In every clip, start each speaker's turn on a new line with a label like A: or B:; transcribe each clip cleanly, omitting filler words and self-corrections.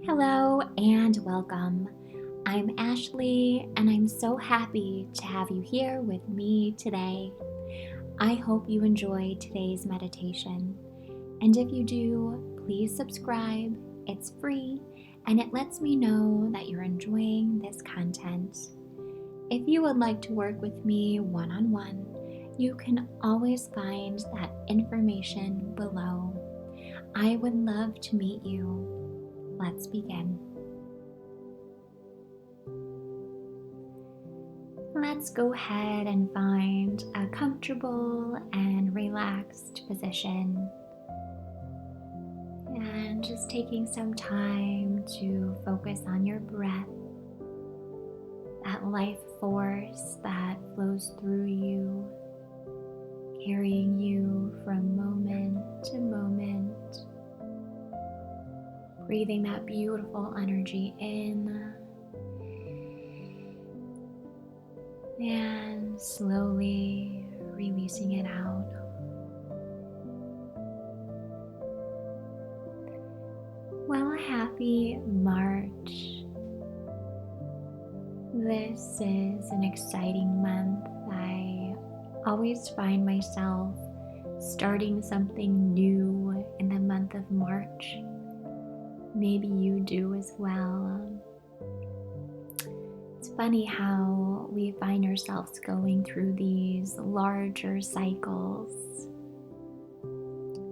A: Hello and welcome. I'm Ashley and I'm so happy to have you here with me today. I hope you enjoy today's meditation. And if you do, please subscribe. It's free and it lets me know that you're enjoying this content. If you would like to work with me one-on-one, you can always find that information below. I would love to meet you. Let's begin. Let's go ahead and find a comfortable and relaxed position. And just taking some time to focus on your breath, that life force that flows through you, carrying you from moment to moment. Breathing that beautiful energy in and slowly releasing it out. Well, happy March. This is an exciting month. I always find myself starting something new in the month of March. Maybe you do as well. It's funny how we find ourselves going through these larger cycles,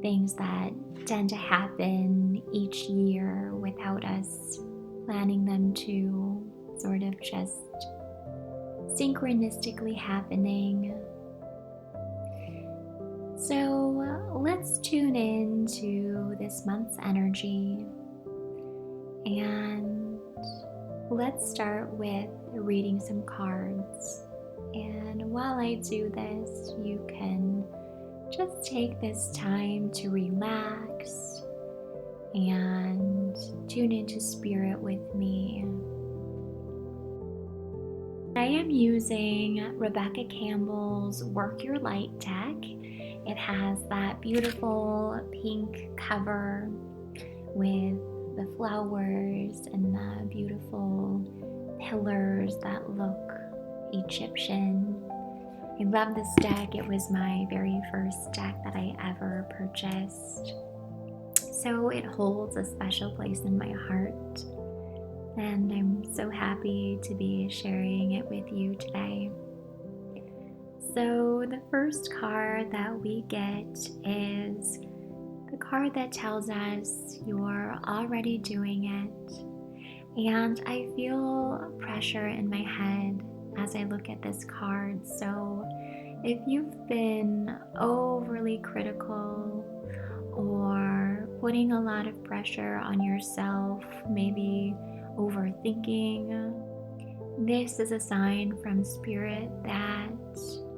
A: things that tend to happen each year without us planning them to, sort of just synchronistically happening. So let's tune in to this month's energy. And let's start with reading some cards. And while I do this, you can just take this time to relax and tune into spirit with me. I am using Rebecca Campbell's Work Your Light deck. It has that beautiful pink cover with the flowers and the beautiful pillars that look Egyptian. I love this deck. It was my very first deck that I ever purchased. So it holds a special place in my heart. And I'm so happy to be sharing it with you today. So the first card that we get is the card that tells us you're already doing it. And I feel pressure in my head as I look at this card. So if you've been overly critical or putting a lot of pressure on yourself, maybe overthinking, this is a sign from Spirit that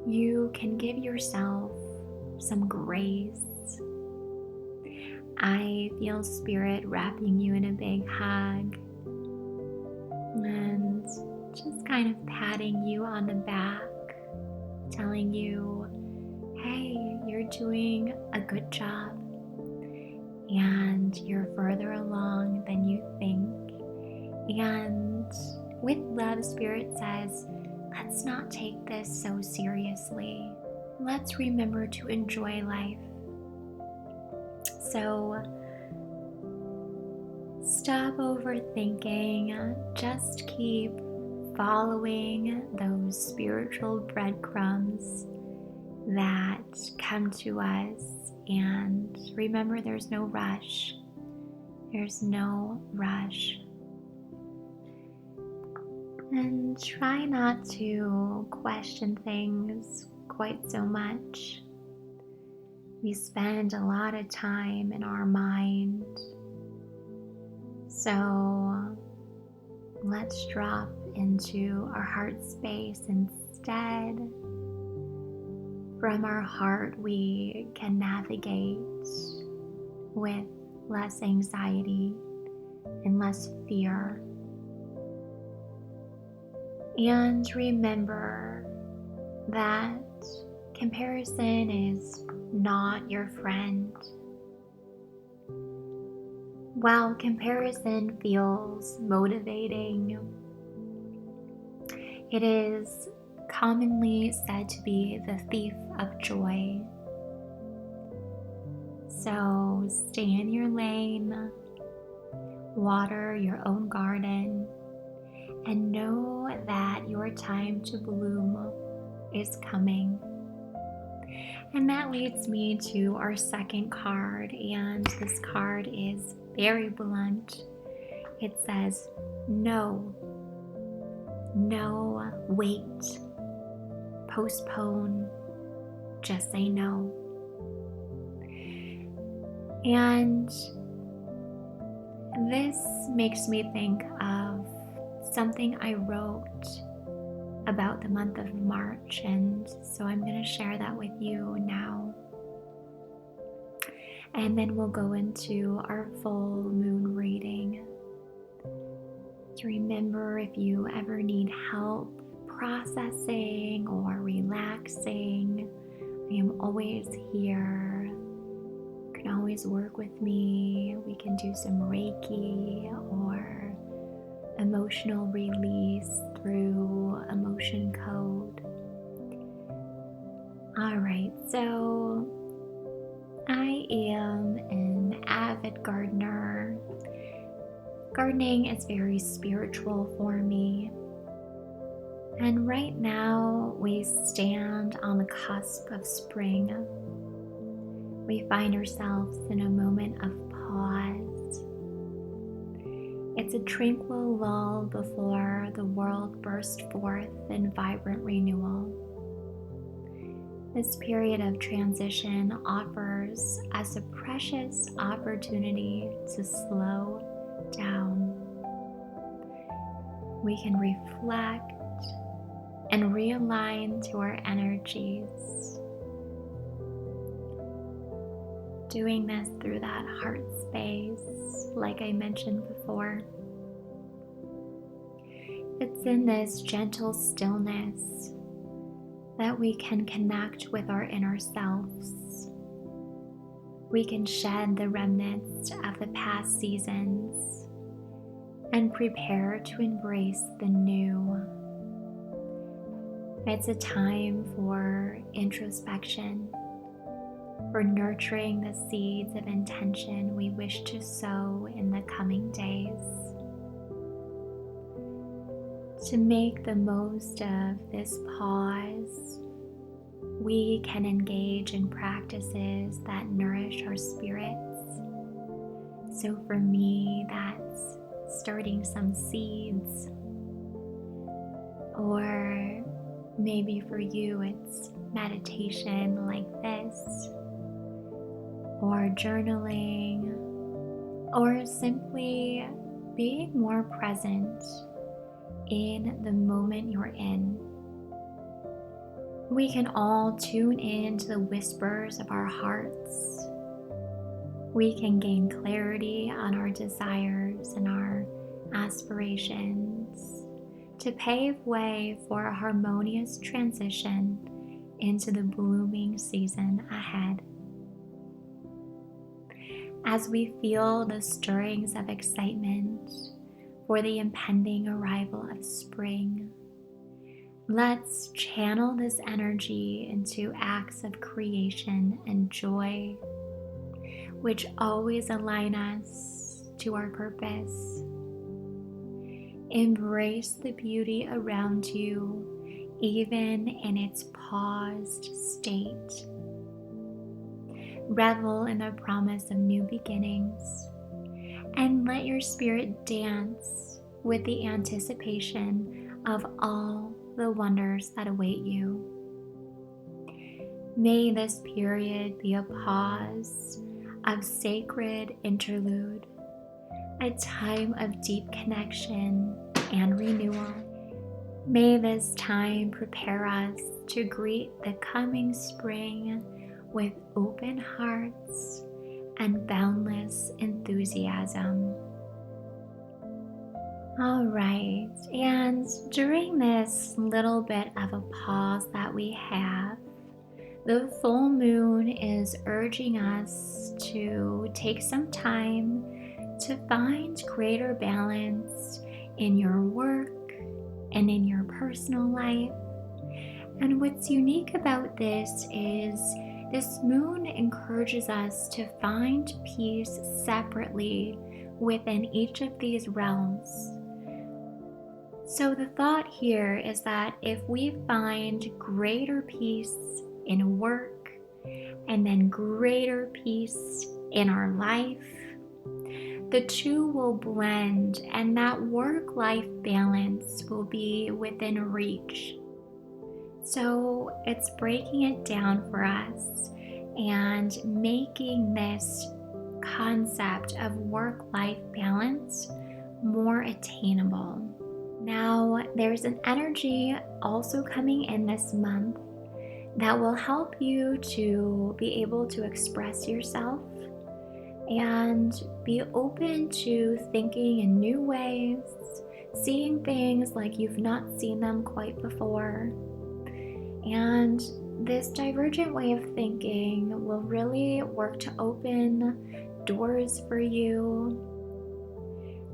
A: you can give yourself some grace. I feel Spirit wrapping you in a big hug and just kind of patting you on the back, telling you, hey, you're doing a good job and you're further along than you think. And with love, Spirit says, let's not take this so seriously. Let's remember to enjoy life. So stop overthinking, just keep following those spiritual breadcrumbs that come to us, and remember there's no rush. There's no rush. And try not to question things quite so much. We spend a lot of time in our mind. So let's drop into our heart space instead. From our heart, we can navigate with less anxiety and less fear. And remember that comparison is not your friend. While comparison feels motivating, it is commonly said to be the thief of joy. So stay in your lane, water your own garden, and know that your time to bloom is coming. And that leads me to our second card, and this card is very blunt. It says, no, wait, postpone, just say no. And this makes me think of something I wrote about the month of March, and so I'm going to share that with you now. And then we'll go into our full moon reading. To remember, if you ever need help processing or relaxing, I am always here. You can always work with me. We can do some Reiki or emotional release through emotion code. All right, so I am an avid gardener. Gardening is very spiritual for me. And right now we stand on the cusp of spring. We find ourselves in a moment of pause. It's a tranquil lull before the world bursts forth in vibrant renewal. This period of transition offers us a precious opportunity to slow down. We can reflect and realign to our energies. Doing this through that heart space, like I mentioned before. It's in this gentle stillness that we can connect with our inner selves. We can shed the remnants of the past seasons and prepare to embrace the new. It's a time for introspection, for nurturing the seeds of intention we wish to sow in the coming days. To make the most of this pause, we can engage in practices that nourish our spirits. So for me, that's starting some seeds, or maybe for you it's meditation like this, or journaling, or simply being more present in the moment you're in. We can all tune in to the whispers of our hearts. We can gain clarity on our desires and our aspirations to pave way for a harmonious transition into the blooming season ahead. As we feel the stirrings of excitement for the impending arrival of spring, let's channel this energy into acts of creation and joy, which always align us to our purpose. Embrace the beauty around you, even in its paused state. Revel in the promise of new beginnings, and let your spirit dance with the anticipation of all the wonders that await you. May this period be a pause of sacred interlude, a time of deep connection and renewal. May this time prepare us to greet the coming spring with open hearts and boundless enthusiasm. All right, and during this little bit of a pause that we have, the full moon is urging us to take some time to find greater balance in your work and in your personal life. And what's unique about this is this moon encourages us to find peace separately within each of these realms. So the thought here is that if we find greater peace in work and then greater peace in our life, the two will blend and that work-life balance will be within reach. So it's breaking it down for us and making this concept of work-life balance more attainable. Now, there's an energy also coming in this month that will help you to be able to express yourself and be open to thinking in new ways, seeing things like you've not seen them quite before. And this divergent way of thinking will really work to open doors for you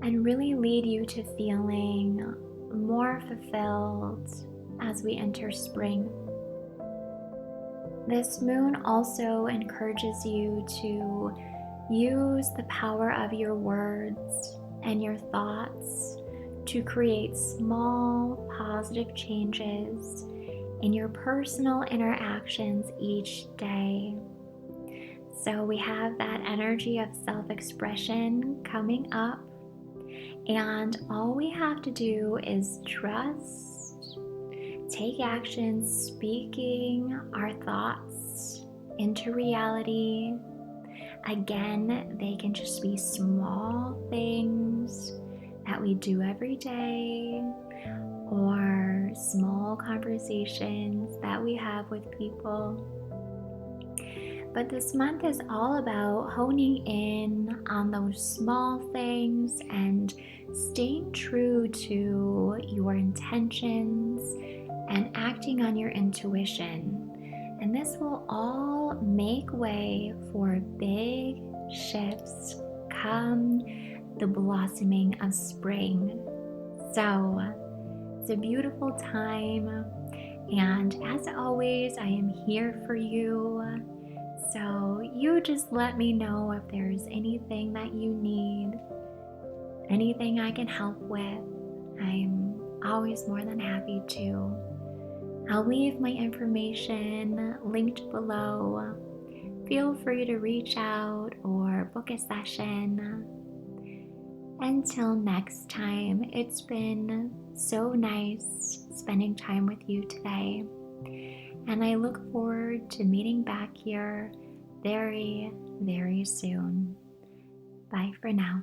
A: and really lead you to feeling more fulfilled as we enter spring. This moon also encourages you to use the power of your words and your thoughts to create small positive changes in your personal interactions each day. So we have that energy of self-expression coming up, and all we have to do is trust, take action, speaking our thoughts into reality. Again, they can just be small things that we do every day, or small conversations that we have with people. But this month is all about honing in on those small things and staying true to your intentions and acting on your intuition. And this will all make way for big shifts come the blossoming of spring. So it's a beautiful time, and as always, I am here for you. So you just let me know if there's anything that you need, anything I can help with. I'm always more than happy to. I'll leave my information linked below. Feel free to reach out or book a session. Until next time, it's been so nice spending time with you today. And I look forward to meeting back here very, very soon. Bye for now.